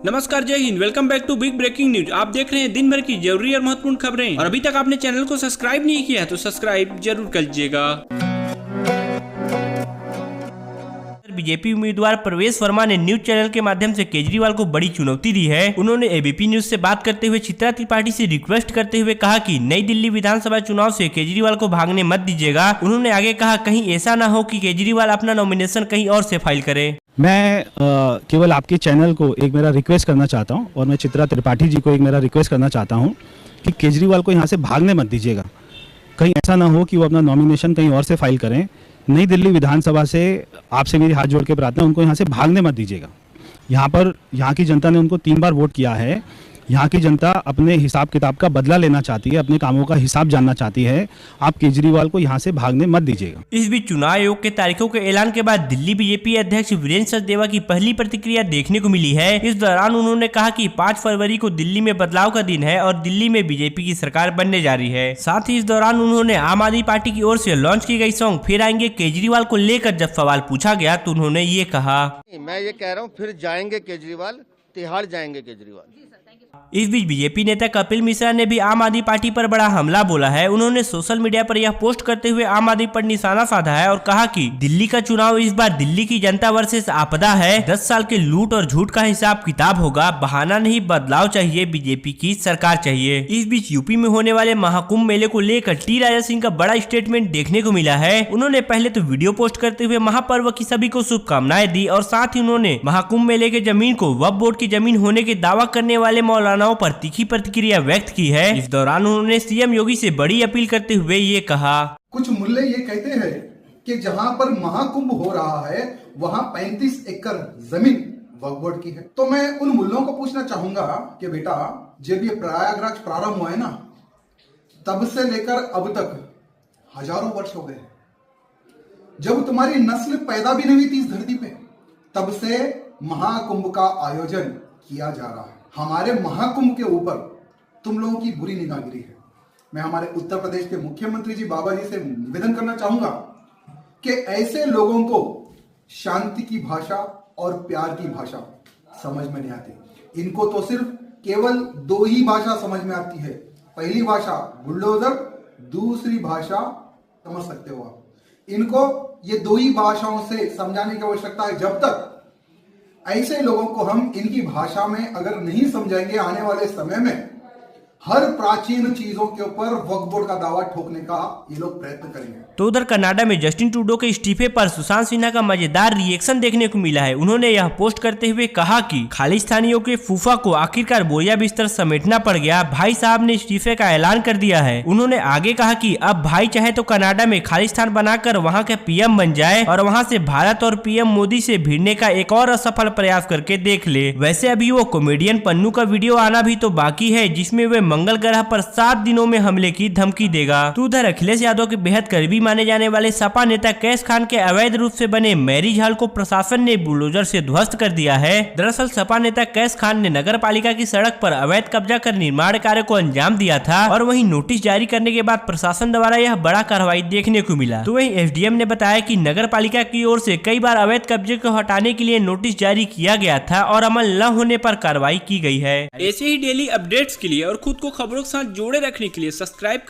नमस्कार, जय Hind. Welcome back to big breaking news. आप देख रहे हैं दिन भर की जरूरी और महत्वपूर्ण खबरें और अभी तक आपने चैनल को सब्सक्राइब नहीं किया है तो सब्सक्राइब जरूर कर लीजिएगा। बीजेपी उम्मीदवार प्रवेश वर्मा ने न्यूज चैनल के माध्यम से केजरीवाल को बड़ी चुनौती दी है। उन्होंने एबीपी न्यूज से बात करते हुए चित्रा त्रिपाठी से रिक्वेस्ट करते हुए कहा कि नई दिल्ली विधानसभा चुनाव से केजरीवाल को भागने मत दीजिएगा। उन्होंने आगे कहा, कहीं ऐसा ना हो कि केजरीवाल अपना नॉमिनेशन कहीं और से फाइल करे। मैं केवल आपके चैनल को एक मेरा रिक्वेस्ट करना चाहता हूं और मैं चित्रा त्रिपाठी जी को एक मेरा रिक्वेस्ट करना चाहता हूं कि केजरीवाल को यहां से भागने मत दीजिएगा। कहीं ऐसा ना हो कि वो अपना नॉमिनेशन कहीं और से फाइल करें। नई दिल्ली विधानसभा से आपसे मेरी हाथ जोड़ के प्रार्थना, उनको यहाँ से भागने मत दीजिएगा। यहाँ की जनता ने उनको 3 बार वोट किया है। यहाँ की जनता अपने हिसाब किताब का बदला लेना चाहती है, अपने कामों का हिसाब जानना चाहती है। आप केजरीवाल को यहाँ से भागने मत दीजिएगा। इस बीच चुनाव आयोग के तारीखों के ऐलान के बाद दिल्ली बीजेपी अध्यक्ष वीरेंद्र सचदेवा की पहली प्रतिक्रिया देखने को मिली है। इस दौरान उन्होंने कहा कि 5 फरवरी को दिल्ली में बदलाव का दिन है और दिल्ली में बीजेपी की सरकार बनने जा रही है। साथ ही इस दौरान उन्होंने आम आदमी पार्टी की ओर से लॉन्च की गई सॉन्ग फिर आएंगे केजरीवाल को लेकर जब सवाल पूछा गया तो उन्होंने ये कहा, मैं ये कह रहा हूँ फिर जाएंगे केजरीवाल, तिहाड़ जाएंगे केजरीवाल। इस बीच बीजेपी नेता कपिल मिश्रा ने भी आम आदमी पार्टी पर बड़ा हमला बोला है। उन्होंने सोशल मीडिया पर यह पोस्ट करते हुए आम आदमी पर निशाना साधा है और कहा कि दिल्ली का चुनाव इस बार दिल्ली की जनता वर्सेस आपदा है। 10 साल के लूट और झूठ का हिसाब किताब होगा। बहाना नहीं, बदलाव चाहिए, बीजेपी की सरकार चाहिए। इस बीच यूपी में होने वाले महाकुंभ मेले को लेकर टी राजा सिंह का बड़ा स्टेटमेंट देखने को मिला है। उन्होंने पहले तो वीडियो पोस्ट करते हुए महापर्व की सभी को शुभकामनाएं दी और साथ ही उन्होंने महाकुंभ मेले के जमीन को वक्फ बोर्ड की जमीन होने के दावा करने वाले मौलानाओं पर तीखी प्रतिक्रिया व्यक्त की है। इस दौरान उन्होंने सीएम योगी से बड़ी अपील करते हुए ये कहा, कुछ मुल्ले ये कहते हैं कि जहां पर महाकुंभ हो रहा है वहां 35 एकड़ जमीन वक्फ बोर्ड की है। तो मैं उन मुल्लों को पूछना चाहूंगा कि बेटा, जब ये प्रयागराज प्रारंभ हुआ है ना, तब से लेकर अब तक हजारों वर्ष हो गए। जब तुम्हारी नस्ल पैदा भी नहीं हुई थी इस धरती पे, तब से महाकुंभ का आयोजन किया जा रहा है। हमारे महाकुंभ के ऊपर तुम लोगों की बुरी निगाहगिरी है। मैं हमारे उत्तर प्रदेश के मुख्यमंत्री जी बाबा जी से निवेदन करना चाहूंगा कि ऐसे लोगों को शांति की भाषा और प्यार की भाषा समझ में नहीं आती। इनको तो सिर्फ केवल 2 ही भाषा समझ में आती है। पहली भाषा बुलडोजर, दूसरी भाषा समझ सकते हो आप। इनको ये 2 ही भाषाओं से समझाने की आवश्यकता है। जब तक ऐसे लोगों को हम इनकी भाषा में अगर नहीं समझाएंगे, आने वाले समय में हर प्राचीन चीजों के ऊपर वक्फ बोर्ड का दावा ठोकने का ये लोग प्रयत्न करेंगे। तो उधर कनाडा में जस्टिन ट्रूडो के इस्तीफे पर सुशांत सिन्हा का मजेदार रिएक्शन देखने को मिला है। उन्होंने यह पोस्ट करते हुए कहा कि खालिस्तानियों के फूफा को आखिरकार बोरिया बिस्तर समेटना पड़ गया। भाई साहब ने इस्तीफे का ऐलान कर दिया है। उन्होंने आगे कहा कि अब भाई चाहे तो कनाडा में खालिस्तान बनाकर वहाँ के पीएम बन जाए और वहाँ से भारत और पीएम मोदी से भिड़ने का एक और असफल प्रयास करके देख ले। वैसे अभी वो कॉमेडियन पन्नू का वीडियो आना भी तो बाकी है, जिसमें वे मंगल ग्रह पर 7 दिनों में हमले की धमकी देगा। तो उधर अखिलेश यादव के बेहद करीबी माने जाने वाले सपा नेता कैश खान के अवैध रूप से बने मैरिज हॉल को प्रशासन ने बुलडोजर से ध्वस्त कर दिया है। दरअसल सपा नेता कैश खान ने नगर पालिका की सड़क पर अवैध कब्जा कर निर्माण कार्य को अंजाम दिया था और वहीं नोटिस जारी करने के बाद प्रशासन द्वारा यह बड़ा कार्रवाई देखने को मिला। तो वहीं एसडीएम ने बताया कि नगर पालिका की ओर से कई बार अवैध कब्जे को हटाने के लिए नोटिस जारी किया गया था और अमल न होने पर कार्रवाई की गई है। ऐसे ही डेली अपडेट्स के लिए और खुद को खबरों के साथ जोड़े रखने के लिए सब्सक्राइब